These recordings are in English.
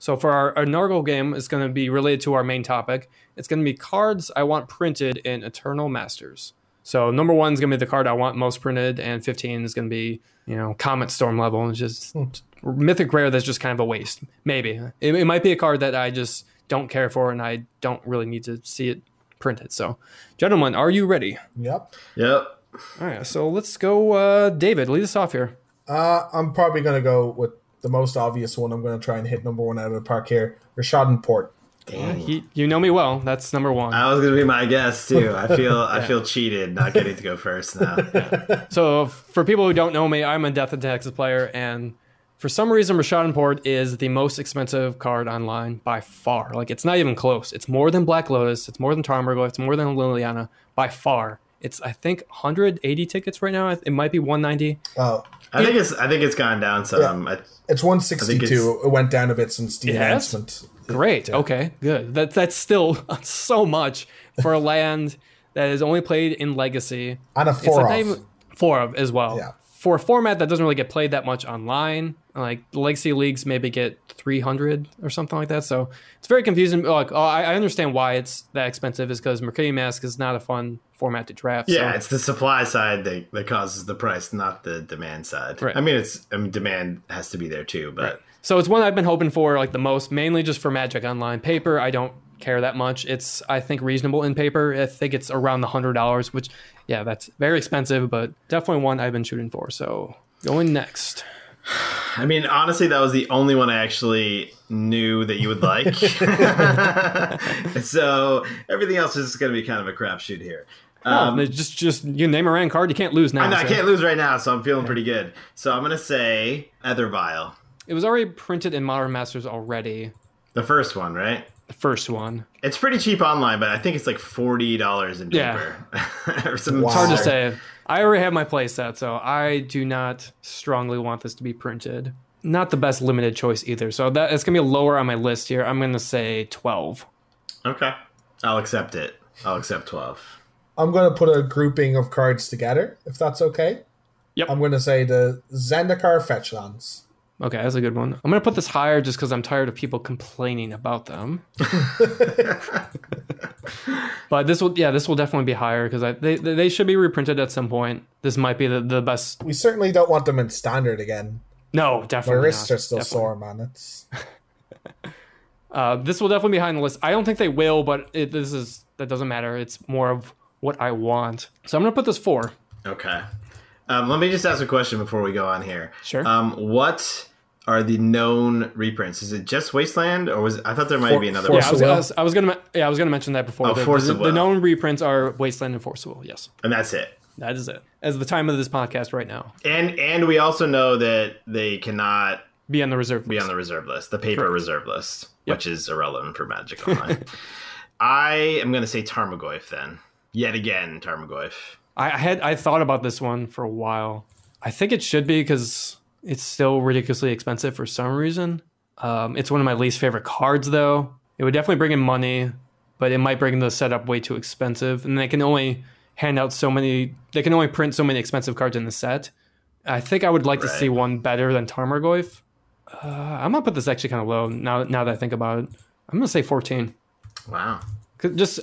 So for our inaugural game, it's going to be related to our main topic. It's going to be cards I want printed in Eternal Masters. So number 1 is going to be the card I want most printed, and 15 is going to be, Comet Storm level. It's just mythic rare that's just kind of a waste. Maybe. It might be a card that I just don't care for, and I don't really need to see it printed. So, gentlemen, are you ready? Yep. All right, so let's go. David, lead us off here. I'm probably going to go with the most obvious one. I'm going to try and hit number 1 out of the park here. Rashad Port. You know me well. That's number 1. I was going to be my guess too. I feel cheated not getting to go first now. Yeah. So for people who don't know me, I'm a Death and Taxes player, and for some reason, Rashad Port is the most expensive card online by far. Like, it's not even close. It's more than Black Lotus. It's more than Tarmogoyf. It's more than Liliana by far. It's, I think, 180 tickets right now. It might be 190. Oh, I think it's gone down some. Yeah. It's 162. It went down a bit since the announcement. Great. Yeah. Okay, good. That's still so much for a land that is only played in Legacy. And a 4-of. 4-of as well. Yeah. For a format that doesn't really get played that much online, like the Legacy Leagues maybe get 300 or something like that. So it's very confusing. Like, I understand why it's that expensive is because Mercury Mask is not a fun format to draft. Yeah, so. It's the supply side that causes the price, not the demand side. Right. I mean, demand has to be there too, but... Right. So it's one I've been hoping for like the most, mainly just for Magic Online. Paper, I don't care that much. It's, I think, reasonable in paper. I think it's around the $100, which, yeah, that's very expensive, but definitely one I've been shooting for. So going next. I mean, honestly, that was the only one I actually knew that you would like. So everything else is going to be kind of a crapshoot here. Just you name a random card, you can't lose now. I can't lose right now, so I'm feeling pretty good. So I'm going to say Ether Vial. It was already printed in Modern Masters already. The first one, right? The first one. It's pretty cheap online, but I think it's like $40 in paper. Yeah. It's hard to say. I already have my play set, so I do not strongly want this to be printed. Not the best limited choice either. So it's going to be lower on my list here. I'm going to say 12. Okay. I'll accept it. I'll accept 12. I'm going to put a grouping of cards together, if that's okay. Yep. I'm going to say the Zendikar Fetchlands. Okay, that's a good one. I'm going to put this higher just because I'm tired of people complaining about them. But this will definitely be higher because they should be reprinted at some point. This might be the best. We certainly don't want them in standard again. No, definitely My wrists not. are still sore, man. It's... this will definitely be high on the list. I don't think they will, but that doesn't matter. It's more of what I want. So I'm going to put this 4. Okay. Let me just ask a question before we go on here. Sure. What are the known reprints? Is it just Wasteland, or I thought there might be another one? I was gonna mention that before. The known reprints are Wasteland and Force of Will, yes. And that's it. That is it. As the time of this podcast right now. And we also know that they cannot be on the reserve list. The paper Correct. Reserve list, yep. Which is irrelevant for Magic Online. I am gonna say Tarmogoyf then. Yet again, Tarmogoyf. I thought about this one for a while. I think it should be because it's still ridiculously expensive for some reason. It's one of my least favorite cards, though. It would definitely bring in money, but it might bring the setup way too expensive. And they can only print so many expensive cards in the set. I think I would like to see one better than Tarmogoyf. I'm going to put this actually kind of low now that I think about it. I'm going to say 14. Wow.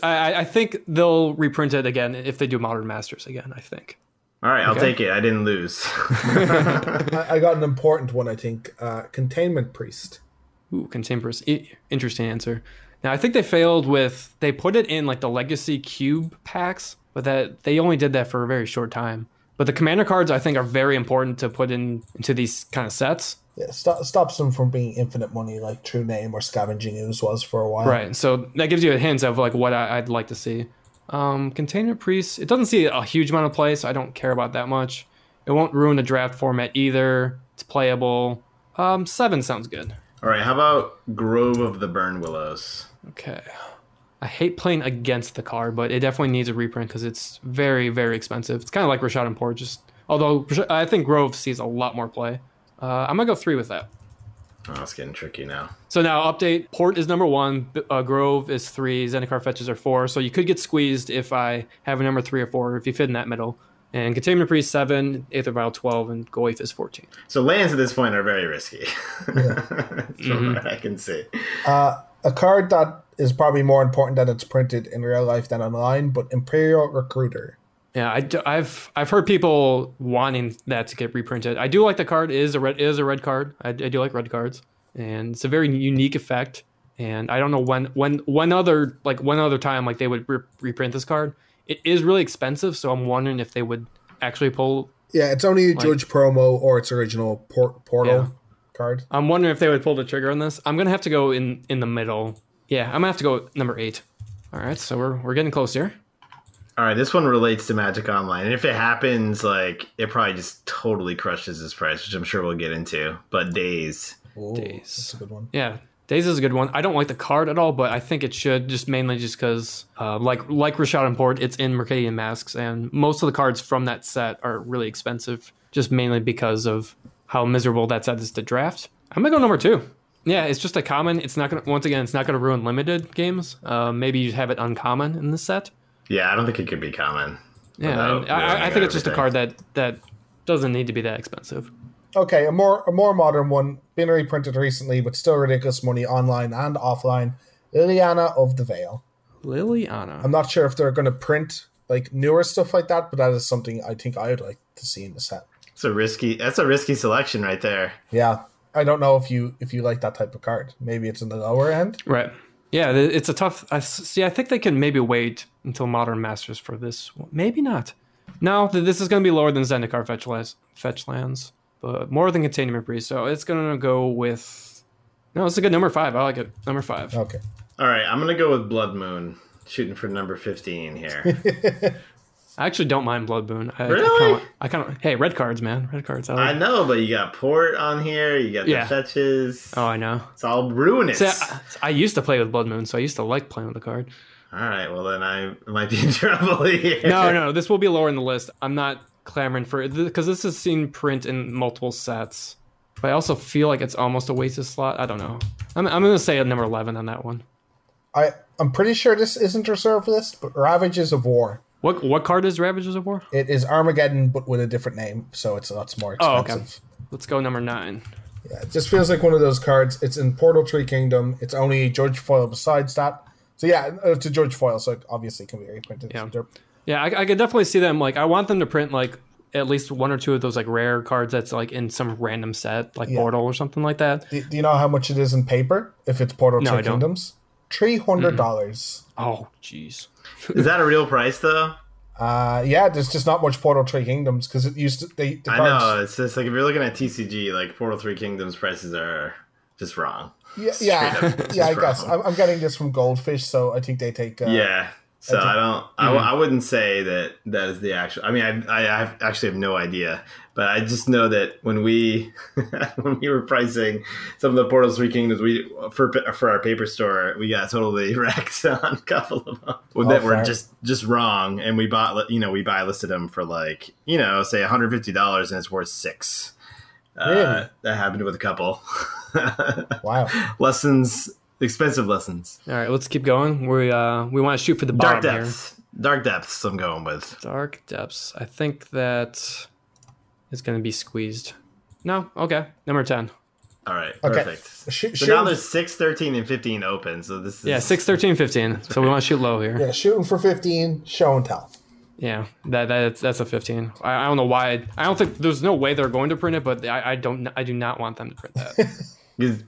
I think they'll reprint it again if they do Modern Masters again, I think. All right, I'll take it. I didn't lose. I got an important one, I think. Containment Priest. Ooh, Containment Priest. Interesting answer. Now, I think they failed they put it in like the Legacy Cube packs, but that they only did that for a very short time. But the Commander cards, I think, are very important to put into these kind of sets. Yeah, stops them from being infinite money like True Name or Scavenging Ooze was for a while. Right, so that gives you a hint of like what I'd like to see. Containment Priest, it doesn't see a huge amount of play, so I don't care about that much. It won't ruin the draft format either. It's playable. 7 sounds good. All right, how about Grove of the Burn Willows? Okay. I hate playing against the card, but it definitely needs a reprint because it's very, very expensive. It's kind of like Rashad Port, although I think Grove sees a lot more play. I'm going to go 3 with that. Oh, it's getting tricky now. So now, update. Port is number 1. Grove is 3. Zendikar Fetches are 4. So you could get squeezed if I have a number 3 or 4, if you fit in that middle. And Containment Priest 7, Aether Vial 12, and Goyf is 14. So lands at this point are very risky. Yeah. From what I can see. A card that is probably more important that it's printed in real life than online, but Imperial Recruiter. Yeah, I've heard people wanting that to get reprinted. I do like the card. It is a red card. I do like red cards, and it's a very unique effect. And I don't know when other time like they would reprint this card. It is really expensive, so I'm wondering if they would actually pull. Yeah, it's only a Judge promo or its original portal card. I'm wondering if they would pull the trigger on this. I'm gonna have to go in the middle. Yeah, I'm gonna have to go number 8. All right, so we're getting close here. All right, this one relates to Magic Online, and if it happens, like it probably just totally crushes this price, which I'm sure we'll get into. But Days. Ooh, Days. That's a good one. Yeah. Days is a good one. I don't like the card at all, but I think it should, just mainly just because, like Rashad and Port, it's in Mercadian Masks, and most of the cards from that set are really expensive, just mainly because of how miserable that set is to draft. I'm gonna go number 2. Yeah, it's just a common. It's not gonna ruin limited games. Maybe you have it uncommon in this set. Yeah, I don't think it could be common. Yeah, and I think it's just a card that doesn't need to be that expensive. Okay, a more modern one, been reprinted recently, but still ridiculous money online and offline. Liliana of the Veil. Liliana. I'm not sure if they're going to print like newer stuff like that, but that is something I think I would like to see in the set. That's a risky selection right there. Yeah, I don't know if you like that type of card. Maybe it's in the lower end. Right. Yeah, it's a tough. I think they can maybe wait until Modern Masters for this. Maybe not. No, this is going to be lower than Zendikar fetch lands. But more than Containment Priest, so it's going to go with... No, it's a good number 5. I like it. Number 5. Okay. All right, I'm going to go with Blood Moon, shooting for number 15 here. I actually don't mind Blood Moon. Really? I kind of... Hey, red cards, man. Red cards. I know, but you got Port on here. You got the fetches. Oh, I know. It's all ruinous. See, I used to play with Blood Moon, so I used to like playing with the card. All right, well, then I might be in trouble here. No. This will be lower in the list. I'm not clamoring for it because this is seen print in multiple sets, but I also feel like it's almost a wasted slot. I don't know. I'm gonna say a number 11 on that one. I'm pretty sure this isn't reserved list, but Ravages of War. What card is Ravages of War? It is Armageddon, but with a different name, so it's lots more expensive. Oh, okay. Let's go number 9. Yeah, it just feels like one of those cards. It's in Portal 3 Kingdom. It's only Judge Foil besides that. So yeah, it's a Judge Foil, so it obviously can be reprinted. Yeah, I could definitely see them. Like, I want them to print like at least 1 or 2 of those like rare cards that's like in some random set, like Portal or something like that. Do you know how much it is in paper if it's Portal 3 I don't. Kingdoms? $300. Oh, jeez. Is that a real price though? Yeah, there's just not much Portal 3 Kingdoms because it used to. The cards, I know, it's just like if you're looking at TCG, like Portal 3 Kingdoms prices are just wrong. Yeah. I guess I'm getting this from Goldfish, so I think they take. So I wouldn't say that is the actual. I mean, I actually have no idea, but I just know that when we were pricing some of the Portal 3 Kingdoms, for our paper store, we got totally wrecked on a couple of them that were just wrong, and we buy listed them for like say $150 and it's worth $6. Really? That happened with a couple. Wow. Expensive lessons. All right, let's keep going. We want to shoot for the bottom here. Dark Depths I'm going with. Dark Depths. I think that is going to be squeezed. No? Okay. Number 10. All right, okay. Perfect. So now there's 6, 13, and 15 open. So this is... Yeah, 6, 13, 15. So we want to shoot low here. Yeah, shooting for 15, show and tell. Yeah, that's a 15. I don't know why. I don't think... There's no way they're going to print it, but I do not want them to print that.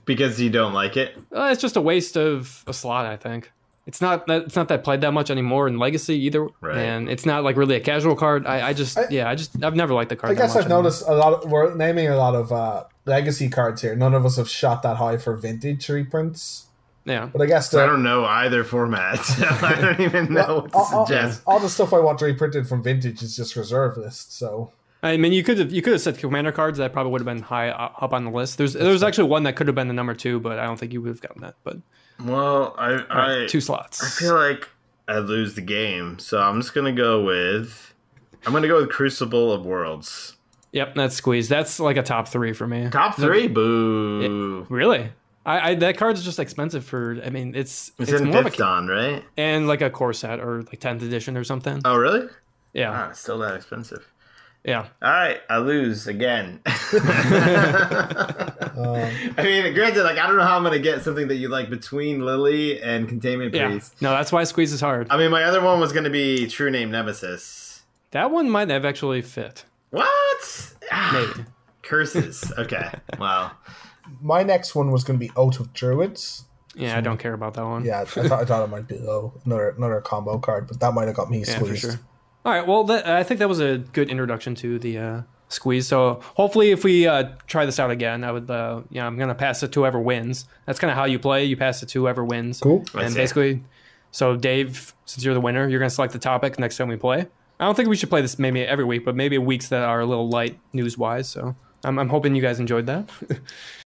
Because you don't like it? It's just a waste of a slot, I think. It's not that played that much anymore in Legacy either, right. And it's not like really a casual card. I've never liked the card. I guess I've noticed we're naming a lot of Legacy cards here. None of us have shot that high for Vintage reprints. Yeah, but I guess I don't know either format. So I don't even know what to suggest. All the stuff I want reprinted from Vintage is just reserve list. So. I mean, you could have said commander cards. That probably would have been high up on the list. There's actually one that could have been the number 2, but I don't think you would have gotten that. But I 2 slots. I feel like I lose the game, so I'm just gonna go with Crucible of Worlds. Yep, that's squeezed. That's like a top 3 for me. Top 3, boo. Really? I that card's just expensive for. I mean, it's in more fifth on, right? And like a core set or like 10th edition or something. Oh, really? Yeah, it's still that expensive. Yeah. All right, I lose again. I mean, granted, like I don't know how I'm gonna get something that you like between Lily and Containment Priest. No, that's why Squeeze is hard. I mean, my other one was gonna be True Name Nemesis. That one might have actually fit. What? Maybe. Curses. Okay. Wow. My next one was going to be Oath of Druids. Yeah, I don't care about that one. Yeah, I thought it might be another combo card, but that might have got me squeezed. For sure. All right, well, I think that was a good introduction to the Squeeze. So hopefully, if we try this out again, I would, I'm going to pass it to whoever wins. That's kind of how you play. You pass it to whoever wins. Cool. And basically, so Dave, since you're the winner, you're going to select the topic next time we play. I don't think we should play this maybe every week, but maybe weeks that are a little light news-wise. So I'm hoping you guys enjoyed that.